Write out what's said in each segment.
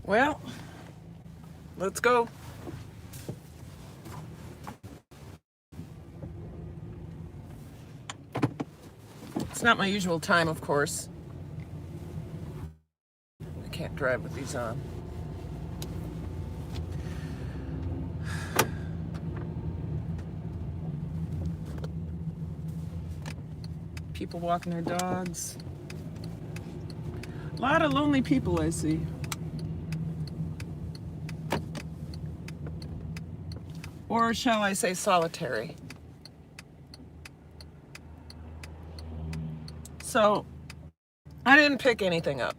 Well, let's go. It's not my usual time, of course. I can't drive with these on. People walking their dogs. A lot of lonely people I see. Or shall I say solitary. So, I didn't pick anything up.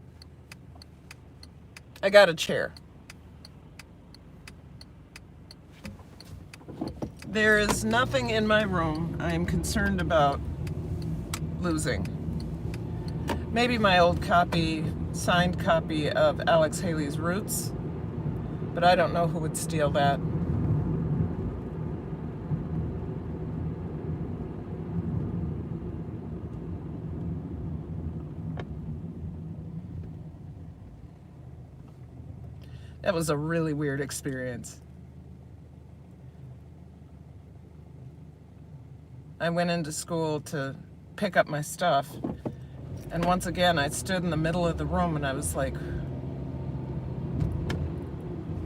I got a chair. There is nothing in my room I am concerned about losing. Maybe my old signed copy of Alex Haley's Roots, but I don't know who would steal that. That was a really weird experience. I went into school to pick up my stuff, and once again I stood in the middle of the room and I was like,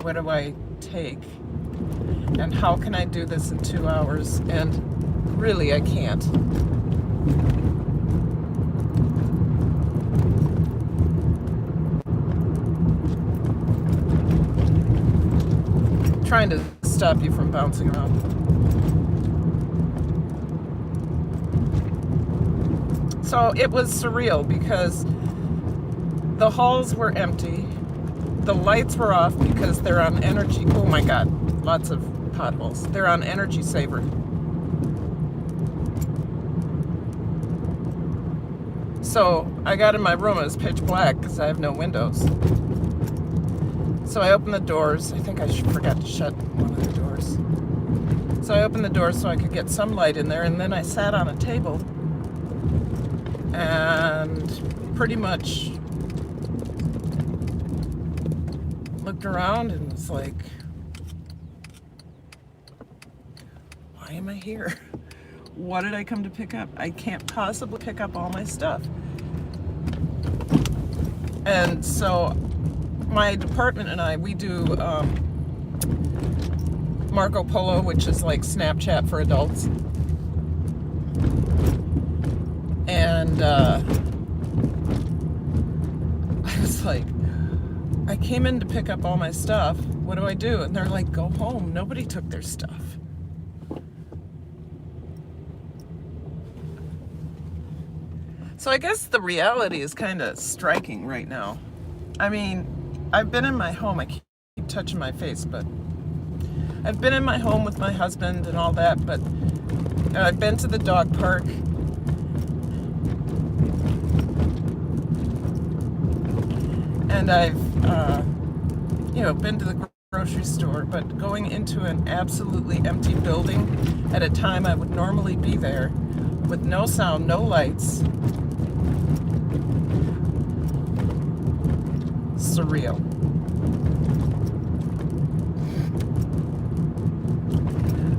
what do I take? And how can I do this in 2 hours? And really, I can't. Trying to stop you from bouncing around. So it was surreal because the halls were empty. The lights were off because they're on energy. Oh my God, lots of potholes. They're on energy saver. So I got in my room, it was pitch black because I have no windows. So I opened the doors. I think I forgot to shut one of the doors. So I opened the doors so I could get some light in there, and then I sat on a table and pretty much looked around and was like, why am I here? What did I come to pick up? I can't possibly pick up all my stuff. And so my department and I, we do Marco Polo, which is like Snapchat for adults. And I was like, I came in to pick up all my stuff. What do I do? And they're like, go home. Nobody took their stuff. So I guess the reality is kind of striking right now. I mean, I've been in my home. I keep touching my face, but I've been in my home with my husband and all that, but I've been to the dog park. And I've, been to the grocery store, but going into an absolutely empty building at a time I would normally be there with no sound, no lights. Surreal.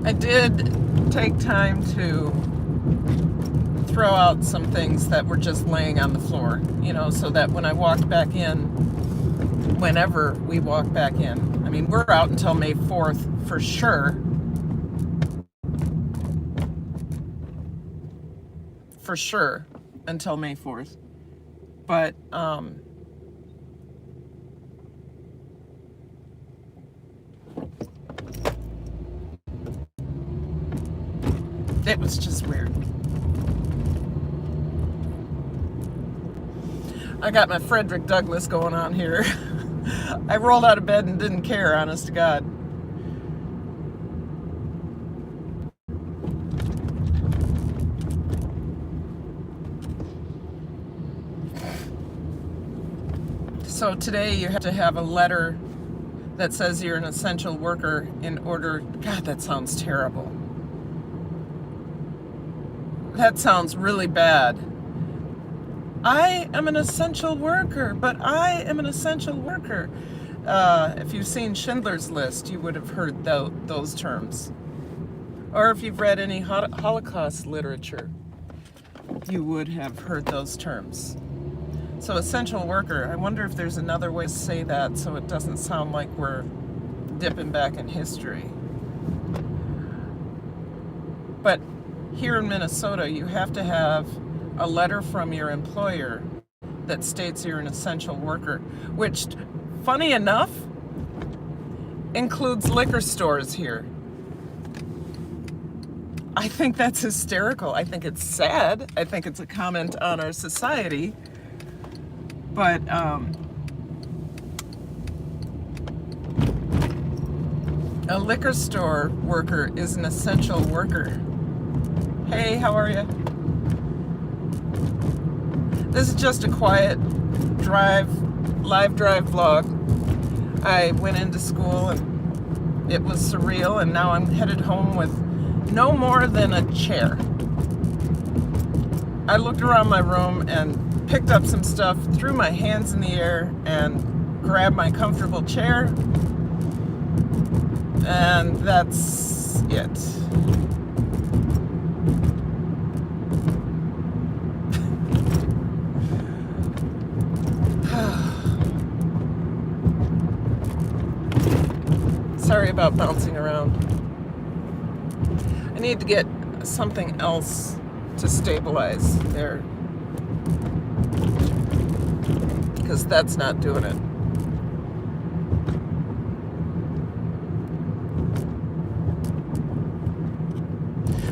I did take time to throw out some things that were just laying on the floor, so that when I walked back in, whenever we walk back in, I mean, we're out until May 4th for sure. For sure, until May 4th. But, it was just weird. I got my Frederick Douglass going on here. I rolled out of bed and didn't care, honest to God. So today you have to have a letter that says you're an essential worker in order. God, that sounds terrible. That sounds really bad. I am an essential worker, but I am an essential worker. If you've seen Schindler's List, you would have heard those terms. Or if you've read any Holocaust literature, you would have heard those terms. So essential worker, I wonder if there's another way to say that so it doesn't sound like we're dipping back in history. But here in Minnesota, you have to have a letter from your employer that states you're an essential worker, which, funny enough, includes liquor stores here. I think that's hysterical. I think it's sad. I think it's a comment on our society. But a liquor store worker is an essential worker. Hey, how are you? This is just a quiet live drive vlog. I went into school and it was surreal, and now I'm headed home with no more than a chair. I looked around my room and picked up some stuff, threw my hands in the air, and grabbed my comfortable chair. And that's it. Sorry about bouncing around. I need to get something else to stabilize there, because that's not doing it.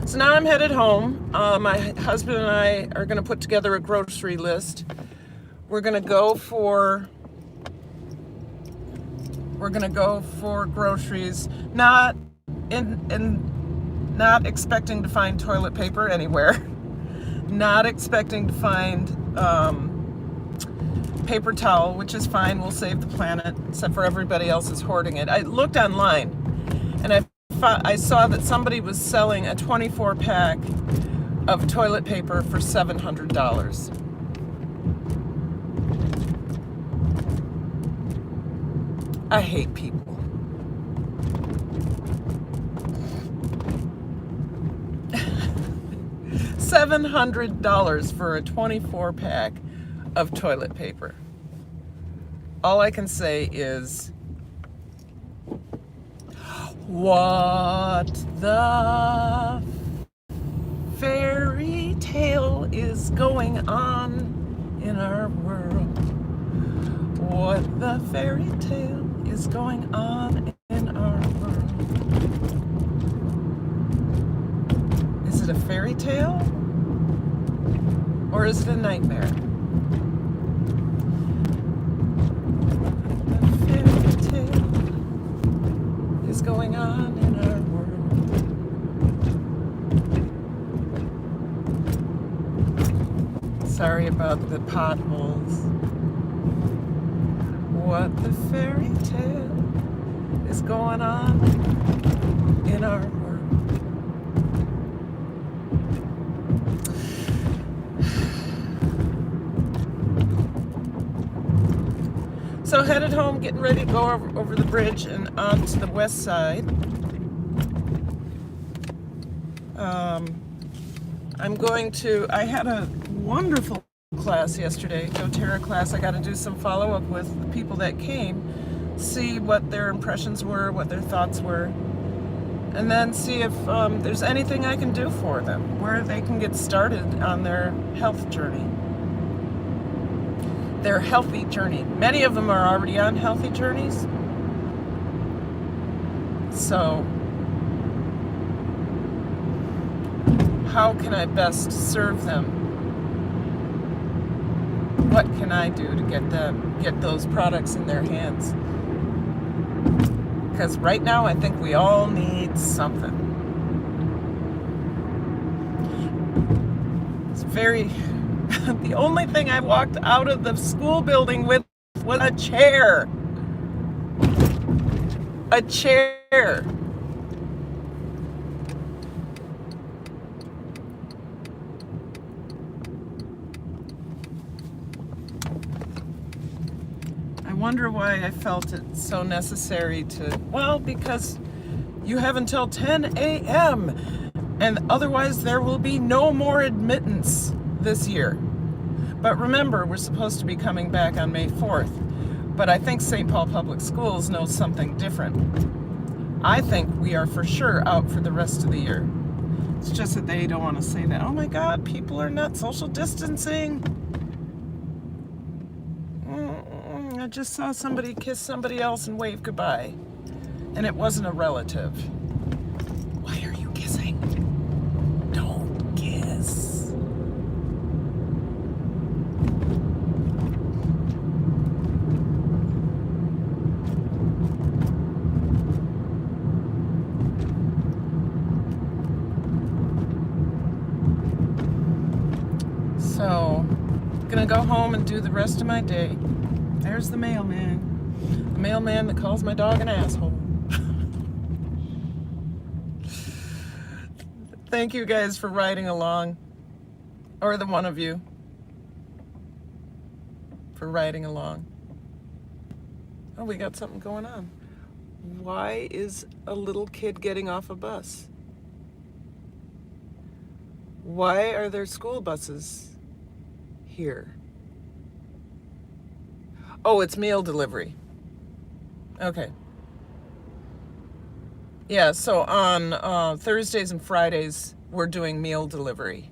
So now I'm headed home. My husband and I are going to put together a grocery list. We're going to go for groceries, not expecting to find toilet paper anywhere, not expecting to find paper towel, which is fine, we'll save the planet, except for everybody else is hoarding it. I looked online and I saw that somebody was selling a 24 pack of toilet paper for $700. I hate people. $700 for a 24 pack of toilet paper. All I can say is, what the fairy tale is going on in our world? What the fairy tale is going on in our world? Is it a fairy tale? Or is it a nightmare? What the fairy tale is going on in our world? Sorry about the potholes. What the fairy tale is going on in our world? So headed home, getting ready to go over the bridge and onto the west side. I had a wonderful class yesterday, doTERRA class. I got to do some follow-up with the people that came, see what their impressions were, what their thoughts were, and then see if there's anything I can do for them, where they can get started on their health journey. Their healthy journey. Many of them are already on healthy journeys. So, how can I best serve them? What can I do to get those products in their hands? Because right now I think we all need something. It's very... The only thing I walked out of the school building with was a chair. A chair. wonder why I felt it so necessary to, well, because you have until 10 a.m. and otherwise there will be no more admittance this year. But remember, we're supposed to be coming back on May 4th. But I think St. Paul Public Schools knows something different. I think we are for sure out for the rest of the year. It's just that they don't want to say that. Oh my God, people are not social distancing. I just saw somebody kiss somebody else and wave goodbye. And it wasn't a relative. Why are you kissing? Don't kiss. So, I'm gonna go home and do the rest of my day. There's the mailman. The mailman that calls my dog an asshole. Thank you guys for riding along. Or the one of you for riding along. Oh, we got something going on. Why is a little kid getting off a bus? Why are there school buses here? Oh, it's meal delivery. Okay. Yeah, so on Thursdays and Fridays, we're doing meal delivery.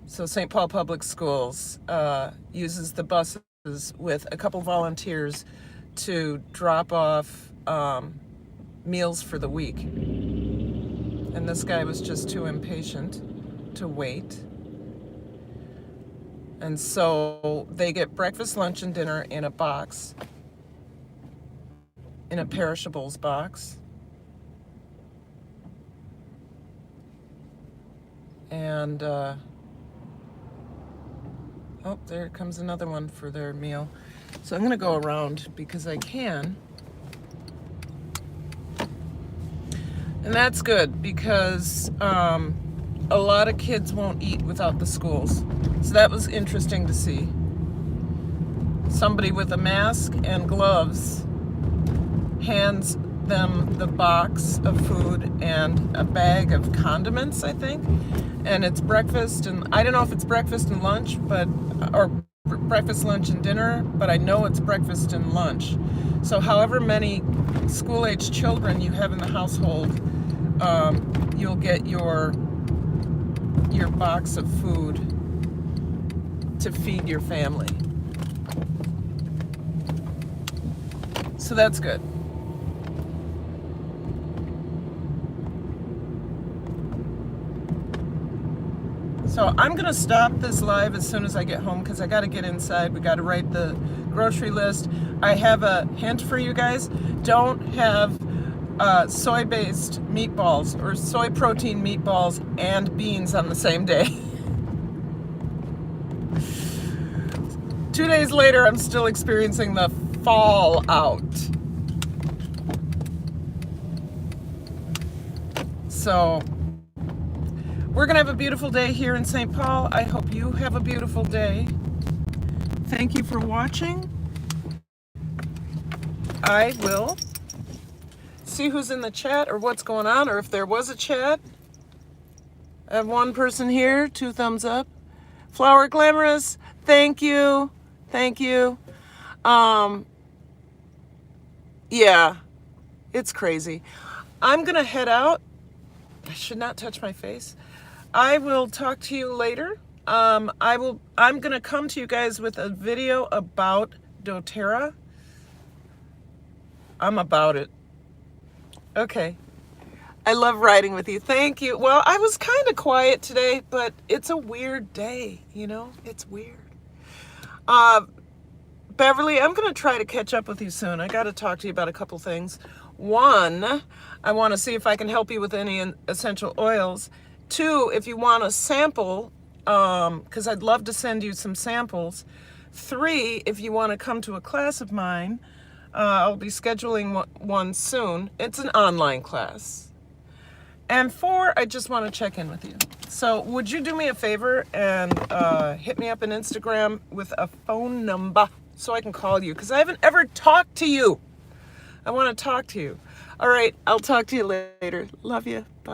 So St. Paul Public Schools uses the buses with a couple volunteers to drop off meals for the week. And this guy was just too impatient to wait. And so they get breakfast, lunch, and dinner in a box, in a perishables box. And, oh, there comes another one for their meal. So I'm going to go around because I can. And that's good because a lot of kids won't eat without the schools. So that was interesting to see. Somebody with a mask and gloves hands them the box of food and a bag of condiments, I think. And it's breakfast, and I don't know if it's breakfast and lunch, or breakfast, lunch, and dinner, but I know it's breakfast and lunch. So however many school-age children you have in the household, you'll get your box of food to feed your family. So that's good. So I'm going to stop this live as soon as I get home because I got to get inside. We got to write the grocery list. I have a hint for you guys. Don't have soy-based meatballs or soy protein meatballs and beans on the same day. 2 days later, I'm still experiencing the fallout. So we're going to have a beautiful day here in St. Paul. I hope you have a beautiful day. Thank you for watching. I will see who's in the chat or what's going on, or if there was a chat. I have one person here, 2 thumbs up. Flower Glamorous, thank you. Thank you. Yeah, it's crazy. I'm going to head out. I should not touch my face. I will talk to you later. I'm going to come to you guys with a video about doTERRA. I'm about it. Okay. I love riding with you. Thank you. Well, I was kind of quiet today, but it's a weird day, you know? It's weird. Beverly, I'm going to try to catch up with you soon. I got to talk to you about a couple things. One, I want to see if I can help you with any essential oils. 2, if you want a sample, because I'd love to send you some samples. 3, if you want to come to a class of mine, I'll be scheduling one soon. It's an online class. And 4, I just want to check in with you. So would you do me a favor and hit me up on Instagram with a phone number so I can call you, because I haven't ever talked to you. I want to talk to you. All right, I'll talk to you later. Love you. Bye.